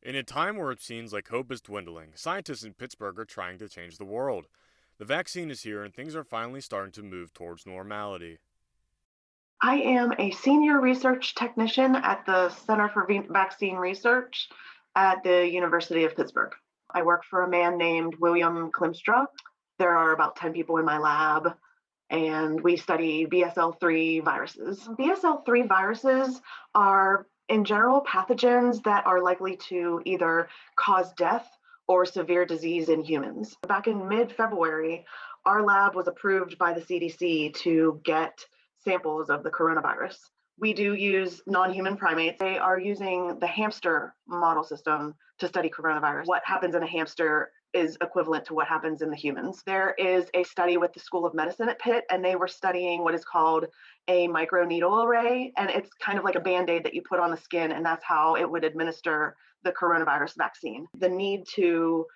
In a time where it seems like hope is dwindling, scientists in Pittsburgh are trying to change the world. The vaccine is here and things are finally starting to move towards normality. I am a senior research technician at the Center for Vaccine Research at the University of Pittsburgh. I work for a man named William Klimstra. There are about 10 people in my lab, and we study BSL-3 viruses. BSL-3 viruses are, in general, pathogens that are likely to either cause death or severe disease in humans. Back in mid-February, our lab was approved by the CDC to get samples of the coronavirus. We do use non-human primates. They are using the hamster model system to study coronavirus. What happens in a hamster is equivalent to what happens in the humans. There is a study with the School of Medicine at Pitt, and they were studying what is called a microneedle array. And it's kind of like a Band-Aid that you put on the skin, and that's how it would administer the coronavirus vaccine. The need to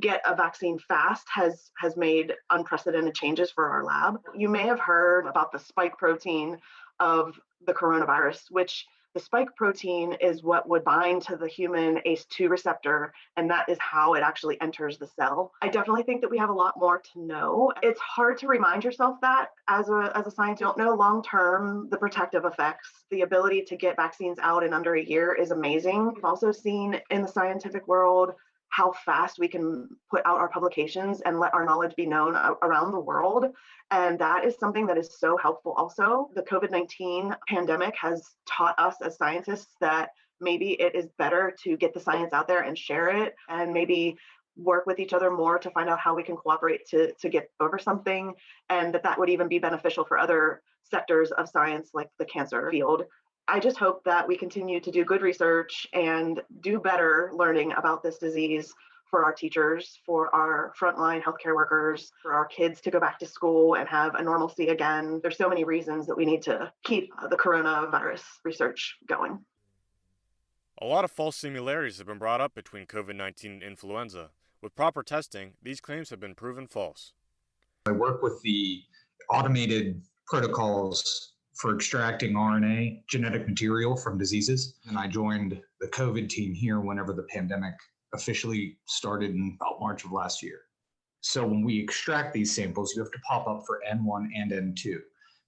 get a vaccine fast has made unprecedented changes for our lab. You may have heard about the spike protein of the coronavirus, which the spike protein is what would bind to the human ACE2 receptor, and that is how it actually enters the cell. I definitely think that we have a lot more to know. It's hard to remind yourself that as a scientist, you don't know long-term the protective effects. The ability to get vaccines out in under a year is amazing. We've also seen in the scientific world how fast we can put out our publications and let our knowledge be known around the world. And that is something that is so helpful also. The COVID-19 pandemic has taught us as scientists that maybe it is better to get the science out there and share it, and maybe work with each other more to find out how we can cooperate to get over something, and that would even be beneficial for other sectors of science like the cancer field. I just hope that we continue to do good research and do better learning about this disease for our teachers, for our frontline healthcare workers, for our kids to go back to school and have a normalcy again. There's so many reasons that we need to keep the coronavirus research going. A lot of false similarities have been brought up between COVID-19 and influenza. With proper testing, these claims have been proven false. I work with the automated protocols for extracting RNA genetic material from diseases. And I joined the COVID team here whenever the pandemic officially started in about March of last year. So when we extract these samples, you have to pop up for N1 and N2.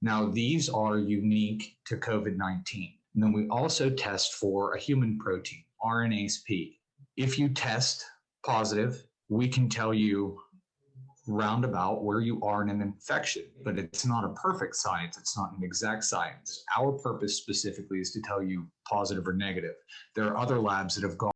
Now, these are unique to COVID-19. And then we also test for a human protein, RNase-P. If you test positive, we can tell you roundabout where you are in an infection, but it's not a perfect science. It's not an exact science. Our purpose specifically is to tell you positive or negative. There are other labs that have gone